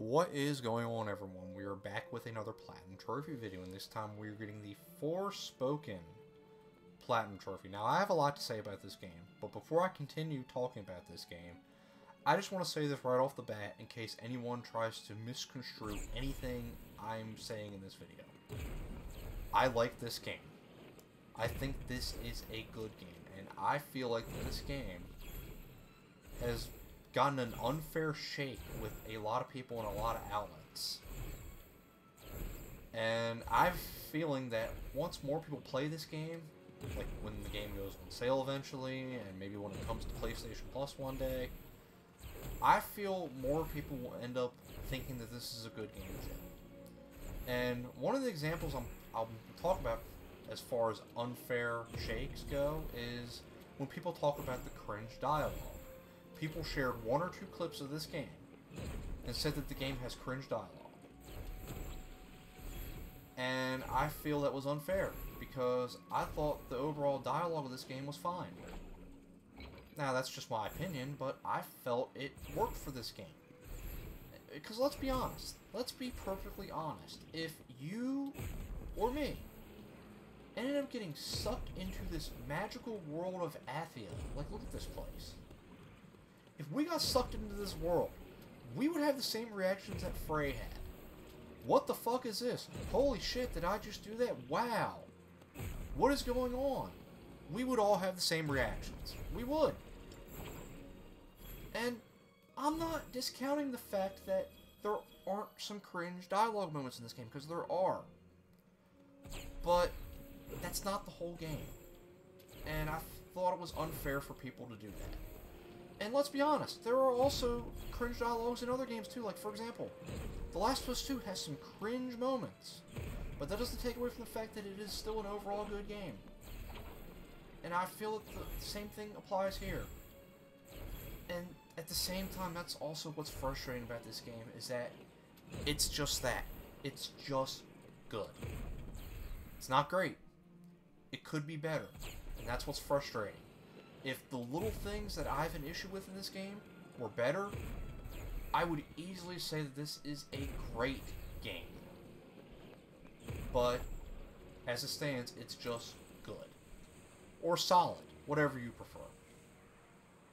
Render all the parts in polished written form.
What is going on, everyone? We are back with another Platinum Trophy video, and this time we're getting the Forspoken Platinum Trophy. Now, I have a lot to say about this game, but before I continue talking about this game, I just want to say this right off the bat in case anyone tries to misconstrue anything I'm saying in this video. I like this game. I think this is a good game, and I feel like this game has gotten an unfair shake with a lot of people and a lot of outlets. And I'm feeling that once more people play this game, like when the game goes on sale eventually, and maybe when it comes to PlayStation Plus one day, I feel more people will end up thinking that this is a good game too. And one of the examples I'll talk about as far as unfair shakes go is when people talk about the cringe dialogue. People shared one or two clips of this game and said that the game has cringe dialogue. And I feel that was unfair because I thought the overall dialogue of this game was fine. Now, that's just my opinion, but I felt it worked for this game. Because let's be honest. Let's be perfectly honest. If you or me ended up getting sucked into this magical world of Athia, like, look at this place. If we got sucked into this world, we would have the same reactions that Frey had. What the fuck is this? Holy shit, did I just do that? Wow. What is going on? We would all have the same reactions. We would. And I'm not discounting the fact that there aren't some cringe dialogue moments in this game, because there are. But that's not the whole game. And I thought it was unfair for people to do that. And let's be honest, there are also cringe dialogues in other games too. Like, for example, The Last of Us 2 has some cringe moments. But that doesn't take away from the fact that it is still an overall good game. And I feel that the same thing applies here. And at the same time, that's also what's frustrating about this game, is that it's just that. It's just good. It's not great. It could be better. And that's what's frustrating. If the little things that I have an issue with in this game were better, I would easily say that this is a great game. But, as it stands, it's just good. Or solid, whatever you prefer.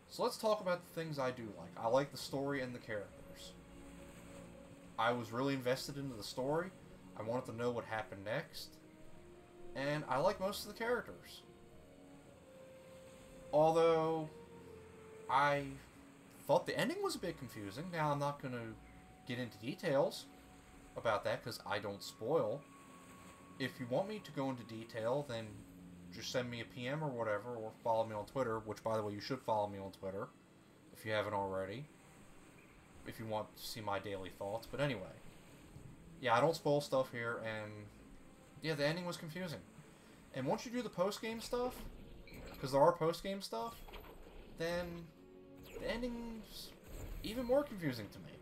So let's talk about the things I do like. I like the story and the characters. I was really invested into the story. I wanted to know what happened next. And I like most of the characters. Although, I thought the ending was a bit confusing. Now, I'm not going to get into details about that because I don't spoil. If you want me to go into detail, then just send me a PM or whatever, or follow me on Twitter, which, by the way, you should follow me on Twitter if you haven't already, if you want to see my daily thoughts. But anyway, yeah, I don't spoil stuff here, and yeah, the ending was confusing. And once you do the post-game stuff, because there are post-game stuff, then the ending's even more confusing to me.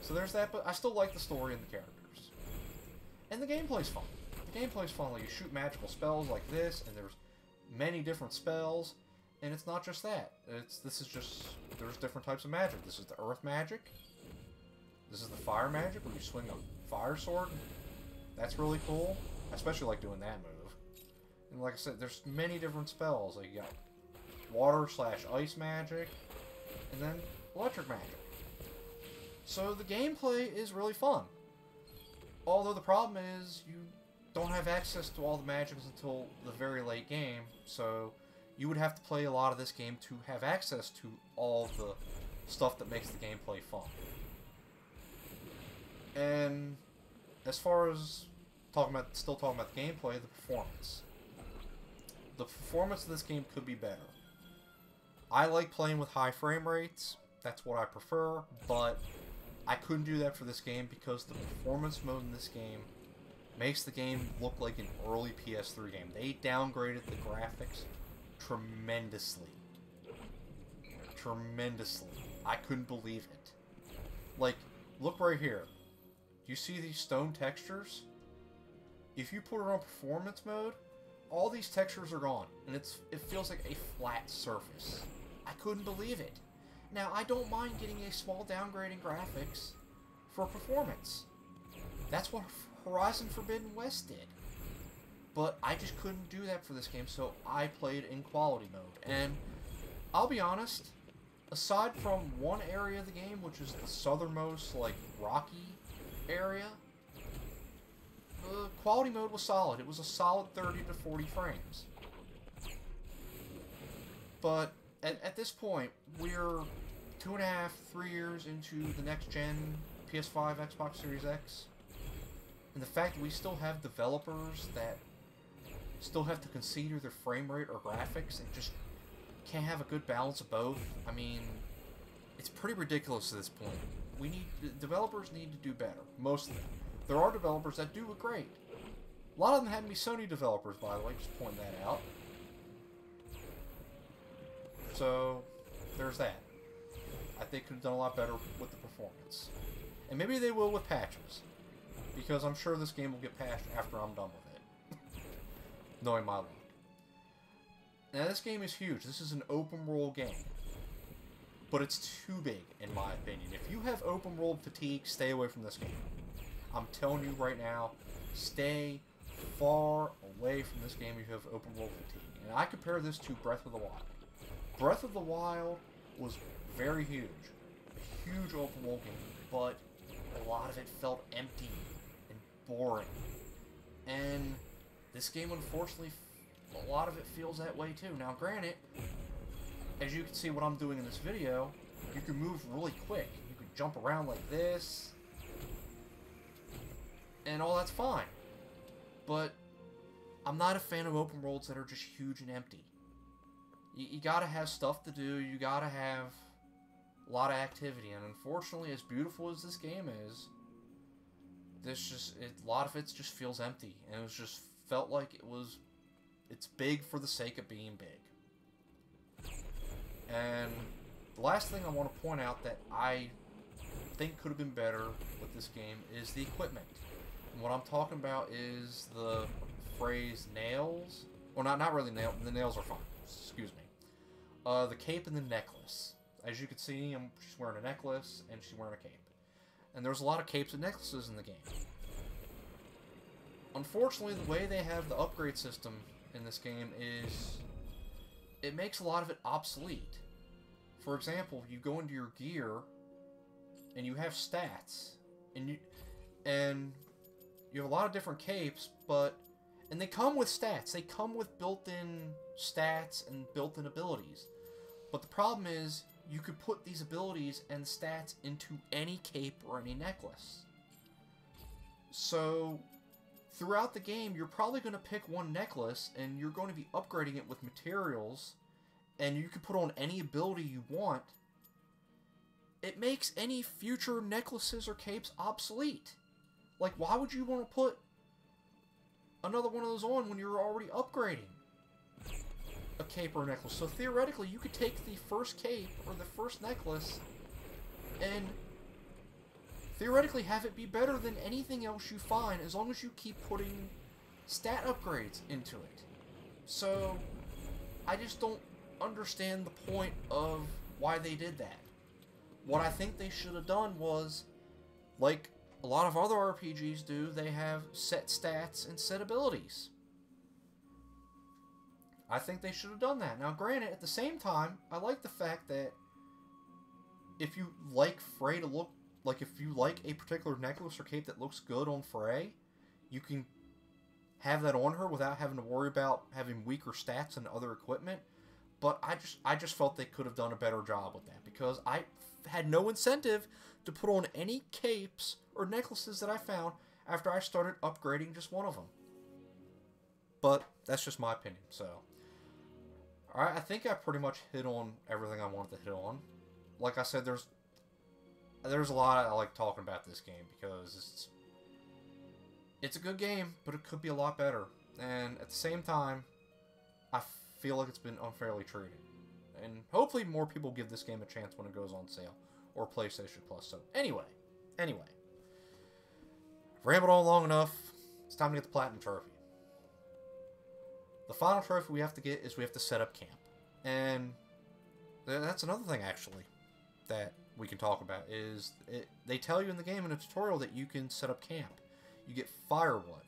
So there's that, but I still like the story and the characters. And the gameplay's fun. The gameplay's fun. Like, you shoot magical spells like this, and there's many different spells, and it's not just that. This is just, there's different types of magic. This is the earth magic. This is the fire magic, where you swing a fire sword. That's really cool. I especially like doing that move. And like I said, there's many different spells. Like, you got water/ice magic, and then electric magic. So the gameplay is really fun. Although the problem is, you don't have access to all the magics until the very late game, so you would have to play a lot of this game to have access to all the stuff that makes the gameplay fun. And as far as still talking about the gameplay, the performance. The performance of this game could be better. I like playing with high frame rates. That's what I prefer, but I couldn't do that for this game because the performance mode in this game makes the game look like an early PS3 game. They downgraded the graphics tremendously. Tremendously. I couldn't believe it. Like, look right here. Do you see these stone textures? If you put it on performance mode, all these textures are gone, and it feels like a flat surface. I couldn't believe it. Now, I don't mind getting a small downgrade in graphics for performance. That's what Horizon Forbidden West did. But I just couldn't do that for this game, so I played in quality mode. And I'll be honest, aside from one area of the game, which is the southernmost, like, rocky area, the quality mode was solid. It was a solid 30 to 40 frames. But at this point, we're 2.5, 3 years into the next gen PS5, Xbox Series X. And the fact that we still have developers that still have to concede either frame rate or graphics and just can't have a good balance of both. I mean, it's pretty ridiculous at this point. Developers need to do better. Most of them. There are developers that do it great. A lot of them happen to be Sony developers, by the way, just point that out. So, there's that. I think could have done a lot better with the performance. And maybe they will with patches. Because I'm sure this game will get patched after I'm done with it. Knowing my luck. Now, this game is huge. This is an open world game. But it's too big, in my opinion. If you have open world fatigue, stay away from this game. I'm telling you right now, stay far away from this game if you have open world fatigue. And I compare this to Breath of the Wild. Breath of the Wild was very huge. A huge open world game, but a lot of it felt empty and boring. And this game, unfortunately, a lot of it feels that way too. Now, granted, as you can see what I'm doing in this video, you can move really quick. You can jump around like this, and all that's fine. But I'm not a fan of open worlds that are just huge and empty. You gotta have stuff to do, you gotta have a lot of activity, and unfortunately, as beautiful as this game is, a lot of it just feels empty, and it was just felt like it's big for the sake of being big. And the last thing I want to point out that I think could have been better with this game is the equipment. And what I'm talking about is the phrase nails, or not really nails, the nails are fine, excuse me. The cape and the necklace. As you can see, she's wearing a necklace, and she's wearing a cape. And there's a lot of capes and necklaces in the game. Unfortunately, the way they have the upgrade system in this game is it makes a lot of it obsolete. For example, you go into your gear and you have stats, and you have a lot of different capes, and they come with stats. They come with built-in stats and built-in abilities. But the problem is you could put these abilities and stats into any cape or any necklace. So throughout the game, you're probably going to pick one necklace, and you're going to be upgrading it with materials, and you can put on any ability you want. It makes any future necklaces or capes obsolete. Like, why would you want to put another one of those on when you're already upgrading a cape or a necklace? So theoretically, you could take the first cape or the first necklace and theoretically have it be better than anything else you find, as long as you keep putting stat upgrades into it. So I just don't understand the point of why they did that. What I think they should have done was, like a lot of other RPGs do, they have set stats and set abilities. I think they should have done that. Now, granted, at the same time, I like the fact that if you like Frey to look, like if you like a particular necklace or cape that looks good on Frey, you can have that on her without having to worry about having weaker stats and other equipment. But I just felt they could have done a better job with that, because I had no incentive to put on any capes or necklaces that I found after I started upgrading just one of them. But that's just my opinion, so. Alright, I think I pretty much hit on everything I wanted to hit on. Like I said, there's a lot I like talking about this game, because it's a good game, but it could be a lot better. And at the same time, I feel like it's been unfairly treated. And hopefully more people give this game a chance when it goes on sale, or PlayStation Plus. So anyway. I've rambled on long enough. It's time to get the Platinum Trophy. The final trophy we have to get is we have to set up camp. And that's another thing, actually. that we can talk about is they tell you in the game in a tutorial that you can set up camp. You get firewood.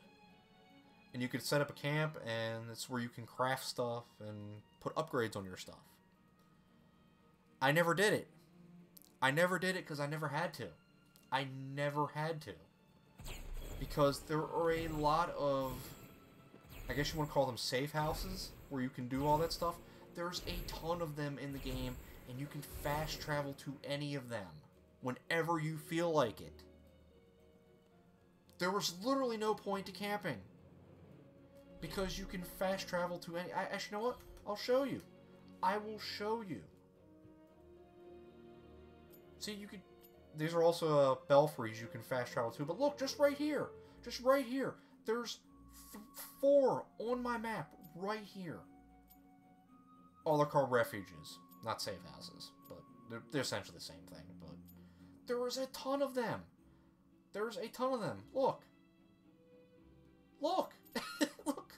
And you can set up a camp, and it's where you can craft stuff and put upgrades on your stuff. I never did it. I never did it because I never had to. I never had to. Because there are a lot of, I guess you want to call them safe houses, where you can do all that stuff. There's a ton of them in the game, and you can fast travel to any of them whenever you feel like it. There was literally no point to camping. Because you can fast travel to any... Actually, you know what? I'll show you. I will show you. See, you could... These are also belfries you can fast travel to. But look, just right here. Just right here. There's 4 on my map. Right here. Oh, they're called refuges. Not safe houses. But they're essentially the same thing. But there is a ton of them. There's a ton of them. Look. Look. Look.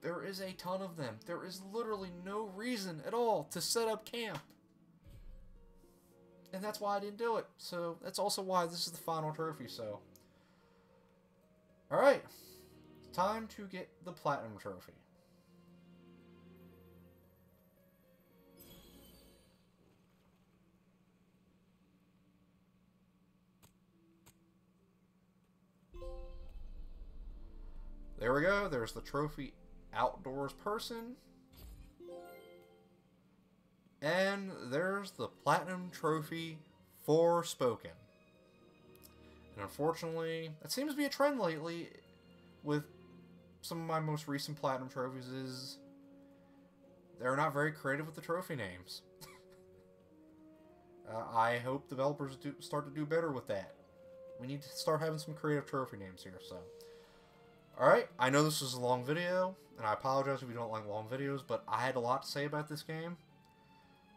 There is a ton of them. There is literally no reason at all to set up camp. And that's why I didn't do it. So, that's also why this is the final trophy, so. Alright. Time to get the Platinum Trophy. There we go. There's the trophy outdoors person. And there's the Platinum Trophy Forspoken. And unfortunately, that seems to be a trend lately with some of my most recent Platinum trophies is they're not very creative with the trophy names. I hope developers start to do better with that. We need to start having some creative trophy names here, so. Alright, I know this is a long video, and I apologize if you don't like long videos, but I had a lot to say about this game.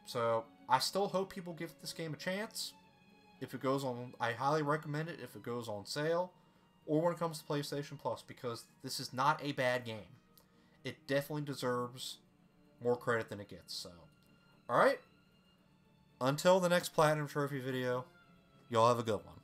So, I still hope people give this game a chance. If it goes on, I highly recommend it if it goes on sale, or when it comes to PlayStation Plus, because this is not a bad game. It definitely deserves more credit than it gets, so. Alright, until the next Platinum Trophy video, y'all have a good one.